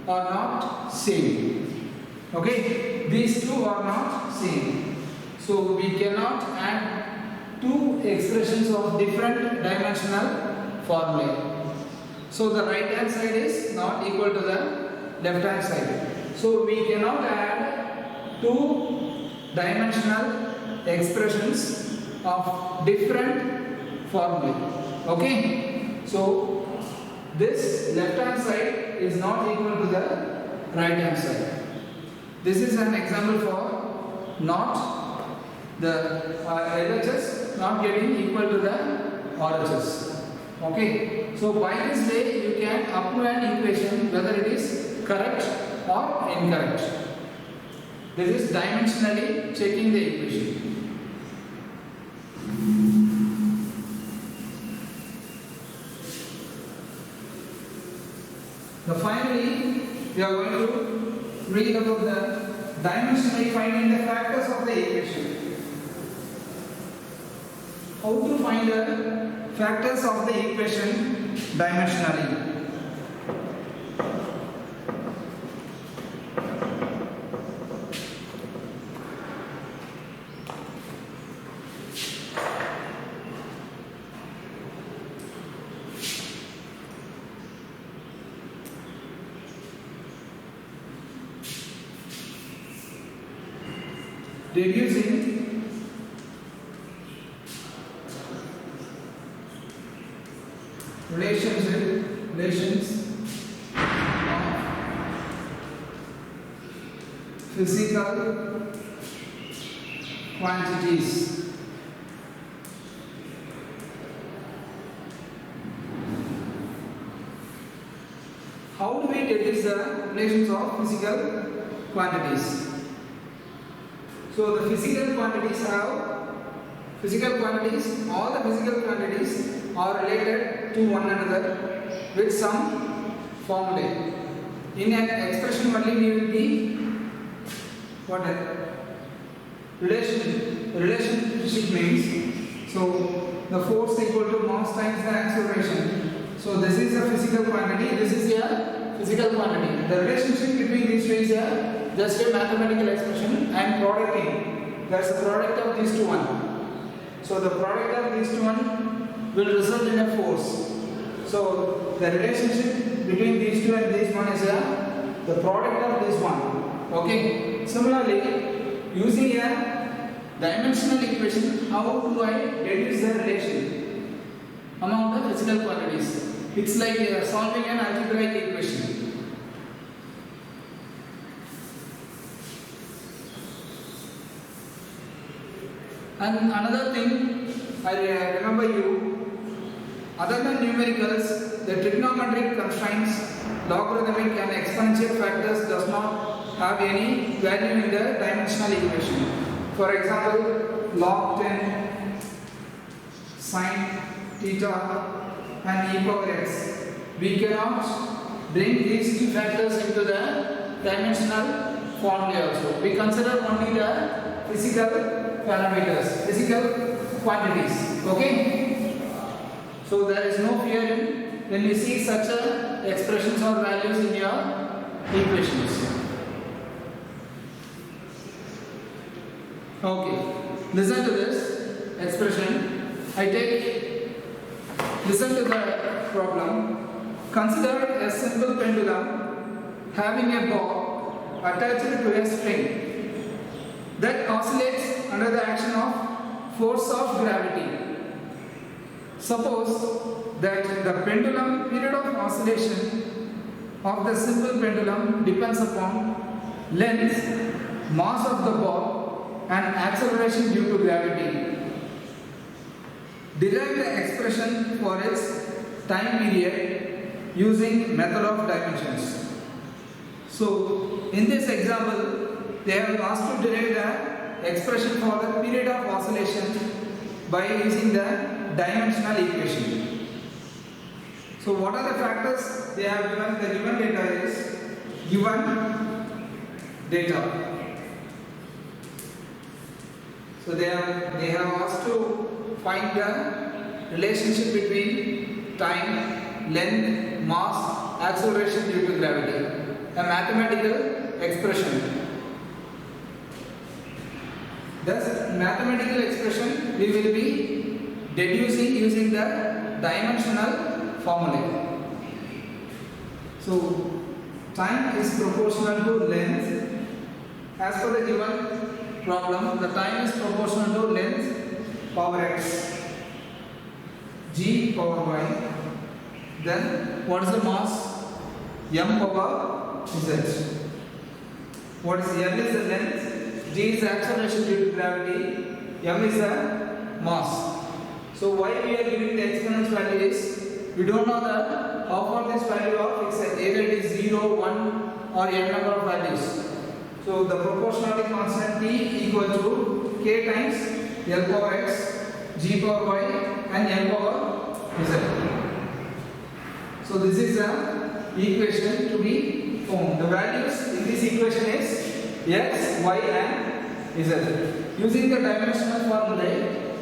are not same. Okay, these two are not same. So we cannot add two expressions of different dimensional formulae. So the right hand side is not equal to the left hand side. So we cannot add two dimensional expressions of different formulae. Okay. So this left hand side is not equal to the right hand side. This is an example for not the LHS not getting equal to the RHS. Okay. So by this way you can apply an equation whether it is correct or incorrect. This is dimensionally checking the equation. Now finally, we are going to read about the dimensionally finding the factors of the equation. How to find the factors of the equation dimensionally. Reducing relations of physical quantities. How do we deduce the relations of physical quantities? So the physical quantities have physical quantities, all the physical quantities are related to one another with some formulae. In an expression only we will be what relationship means. So the force equal to mass times the acceleration. So this is a physical quantity, this is a physical quantity. The relationship between these two is just a mathematical expression and producting. There is a product of these two one. So the product of these two one will result in a force. So the relationship between these two and this one is the product of this one. Okay. Similarly, using a dimensional equation, how do I deduce the relation among the physical quantities? It's like solving an algebraic equation. And another thing, I remember you, other than numericals, the trigonometric constraints, logarithmic and exponential factors does not have any value in the dimensional equation. For example, log 10, sine theta and e power x. We cannot bring these two factors into the dimensional formula also. We consider only the physical parameters, physical quantities. Okay? So there is no fear in when you see such expressions or values in your equations. Okay. Listen to this expression. Listen to the problem. Consider a simple pendulum having a bob attached to a string that oscillates under the action of force of gravity. Suppose that the pendulum period of oscillation of the simple pendulum depends upon length, mass of the bob and acceleration due to gravity. Derive the expression for its time period using method of dimensions. So in this example, they have asked to derive the expression for the period of oscillation by using the dimensional equation. So what are the factors they have given? The given data is given data. So they have asked to find the relationship between time, length, mass, acceleration due to gravity. A mathematical expression. Thus, mathematical expression we will be deducing using the dimensional formula. So, time is proportional to length. As per the given problem, the time is proportional to length power x, g power y. Then, what is the mass? M power z. What is L is the length, g is the acceleration due to gravity, m is the mass. So why we are giving the exponents value is we don't know the how far this value of x, either it is 0, 1 or n number of values. So the proportionality constant T equal to k times L power x, g power y and m power z. So this is the equation to be found. The values in this equation is x, y and z. Using the dimensional formula,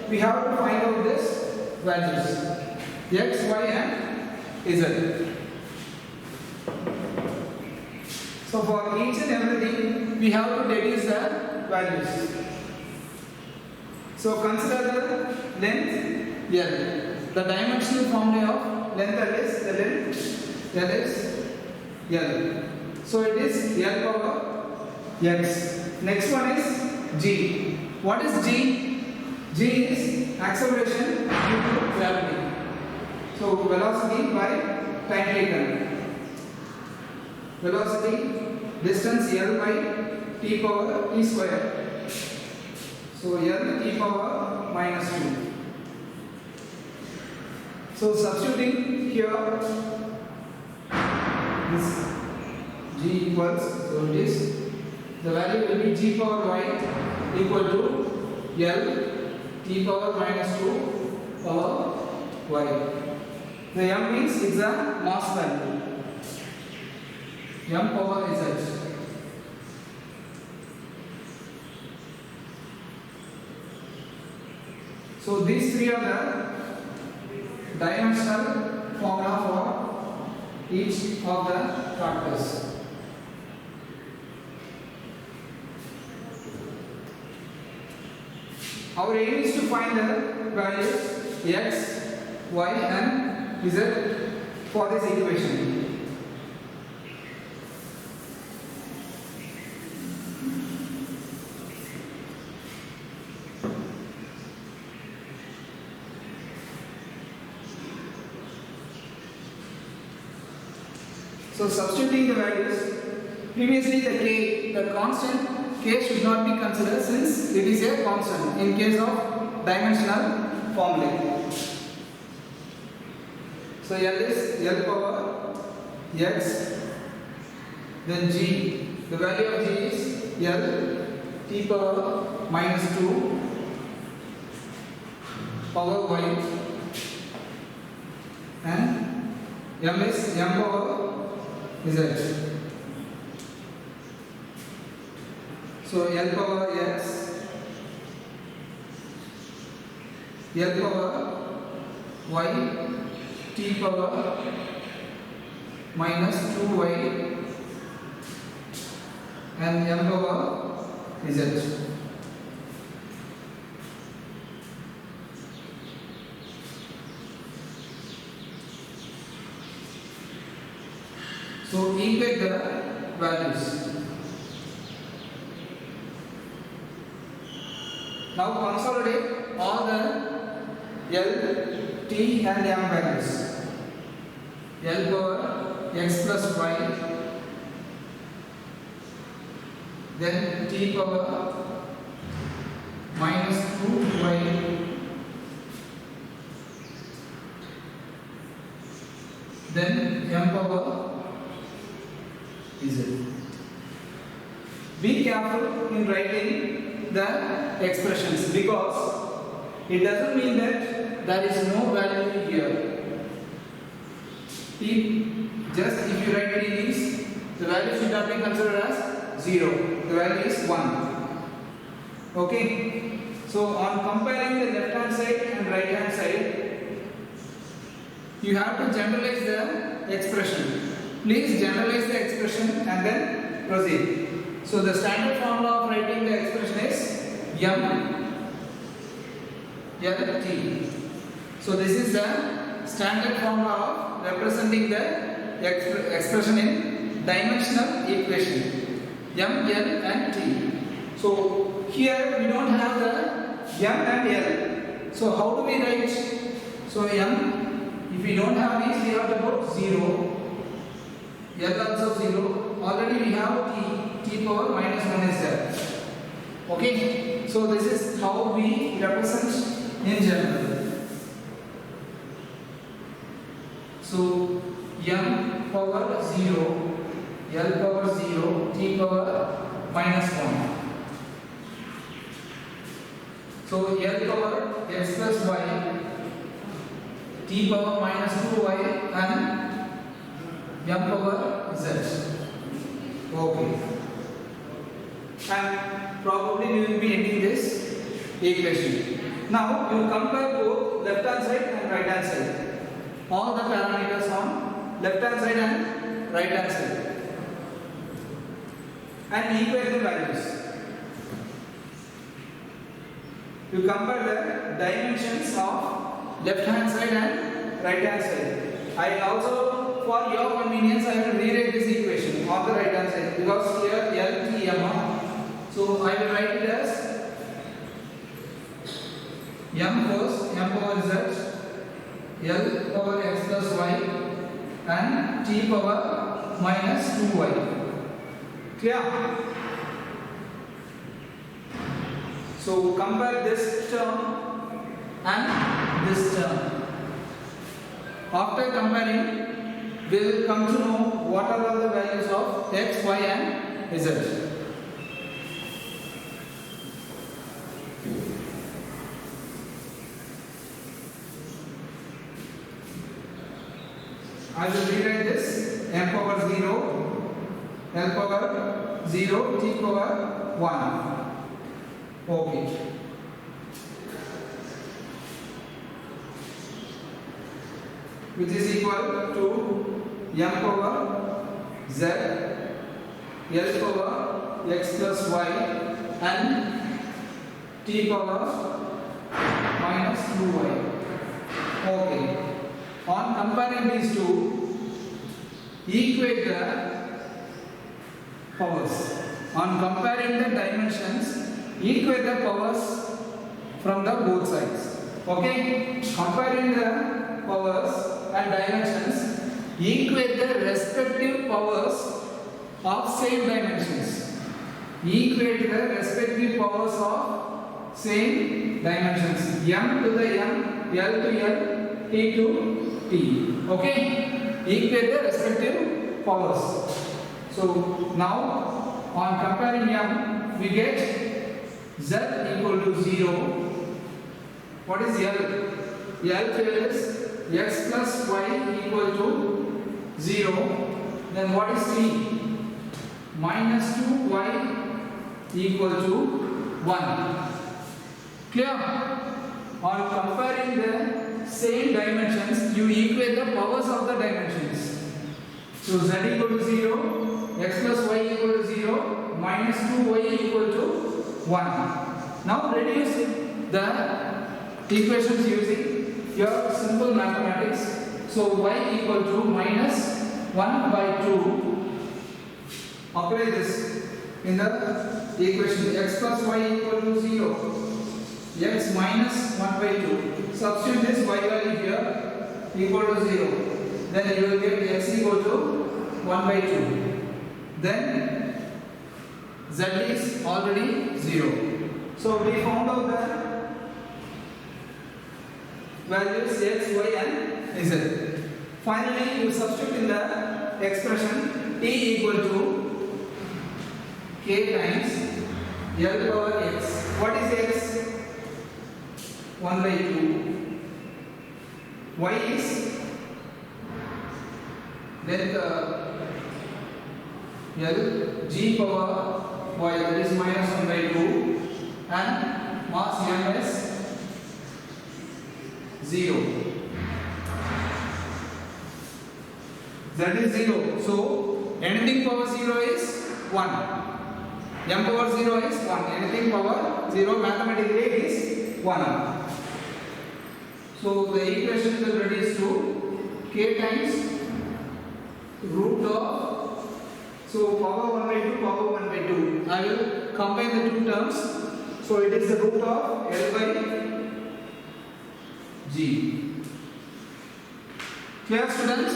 we have to find out this values x, y and z. So for each and everything, we have to deduce the values. So consider the length L. The dimensional formula of length L is the length L is L. So it is L power x. Next one is g. What is g? G is acceleration due to gravity. So velocity by time taken. Velocity distance L by t power t square. So L t power minus 2. So substituting here, this g equals, so it is, the value will be g power y equal to L t power minus 2 power y. The m means it's a mass value. M power z. So these three are the dimensional formula for each of the factors. Our aim is to find the values x, y and z for this equation. So substituting the values, previously the constant k should not be considered since it is a constant in case of dimensional formula. So L is L power x, then g, the value of g is L t power minus 2 power y, and m is m power z. So L power x, L power y, t power minus 2y and m power z. So equate the values. Now consolidate all the L, T and M values. L power x plus y, then T power minus 2y, then M power z. Be careful in writing the expressions, because it doesn't mean that there is no value here. Just if you write T means the value should not be considered as 0. The value is 1. Okay. So on comparing the left hand side and right hand side, you have to generalize the expression. Please generalize the expression and then proceed. So the standard formula of writing the expression is M LT. So this is the standard formula of representing the expression in dimensional equation, M, L and T. So here we don't have the M and L. So how do we write? So M, if we don't have these, we have to put 0. L also 0. Already we have T power minus 1 is there. Okay. So this is how we represent in general. So M power 0, L power 0, T power minus 1. So L power x plus y, T power minus 2y and M power z. Okay. And probably we will be ending this equation. Now you compare both left hand side and right hand side. All the parameters on left hand side and right hand side. And equate the values. You compare the dimensions of left hand side and right hand side. I also, for your convenience, I will rewrite this equation on the right hand side, because here L, T, M. So I will write it as M first, M power z, L power x plus y and T power minus 2y. Clear? So compare this term and this term. After comparing, we will come to know what are all the values of x, y and z. I will rewrite this: m power 0, L power 0, T power 1. Okay. Which is equal to m power z, L power x plus y and T power minus 2y. Okay. On comparing these two, equate the powers. On comparing the dimensions, equate the powers from the both sides. Okay? Comparing the powers and dimensions, equate the respective powers of same dimensions. Equate the respective powers of same dimensions. M to the M, L to L, T to T. Okay? Equate the respective powers. So now on comparing M, we get Z equal to 0. What is L? L is x plus y equal to 0. Then what is T? Minus 2y equal to 1. Clear? On comparing the same dimensions, you equate the powers of the dimensions. So z equal to 0, x plus y equal to 0, minus 2y equal to 1. Now reduce the equations using your simple mathematics. So y equal to minus 1 by 2. Apply this in the equation. X plus y equal to 0. X minus 1 by 2. Substitute this y value here equal to 0. Then you will get x equal to 1 by 2. Then z is already 0. So we found out the values x, y and z. Finally, you substitute in the expression t equal to k times L power x What is x? 1 by 2. Y is then L g power y, that is minus 1 by 2, and mass m is 0. That is 0. So anything power 0 is 1. M power 0 is 1. Anything power 0 mathematically is 1. So the equation will reduce to k times root of, so power 1 by 2, power 1 by 2. I will combine the two terms. So it is the root of L by G. Clear, students?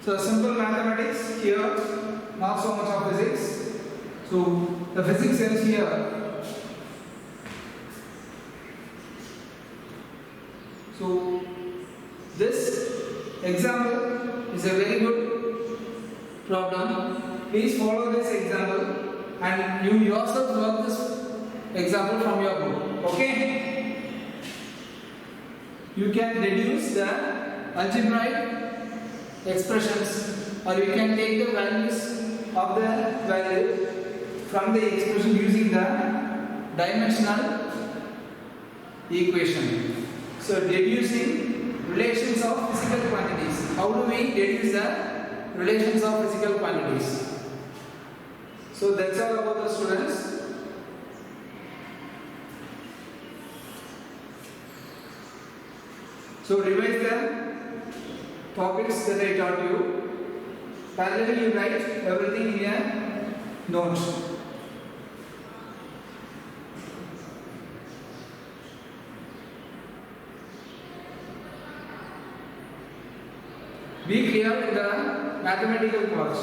So simple mathematics here, not so much of physics. So the physics ends here. So this example is a very good problem. Please follow this example and you yourself work this example from your book. Okay? You can reduce the algebraic expressions, or you can take the values of the value from the expression using the dimensional equation. So deducing relations of physical quantities. How do we deduce the relations of physical quantities? So that's all about the students. So revise the topics that I taught you. Parallelly you write everything in a note. Be clear in the mathematical parts.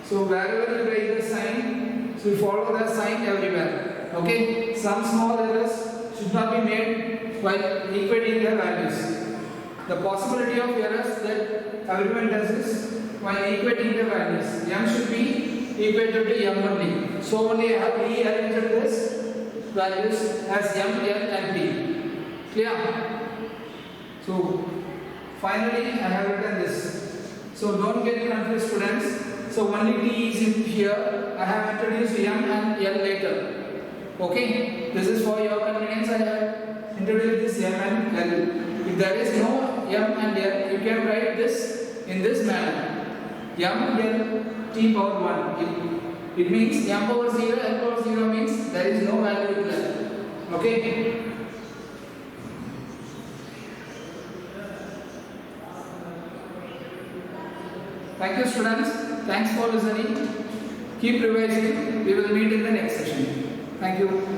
So wherever you write the sign, so you follow the sign everywhere. Okay? Some small errors should not be made while equating the values. The possibility of errors that everyone does is while equating the values. M should be equated to M only. So only I have rearranged this values as M, L and P. Clear? So finally I have written this. So don't get confused, students. So only T is in here. I have introduced M and L later. Okay? This is for your convenience. I have introduced this M and L. If there is no M and L, you can write this in this manner. M, L, T power 1. It means M power 0, L power 0 means there is no value with L. Okay? Thank you, students. Thanks for listening. Keep revising. We will meet in the next session. Thank you.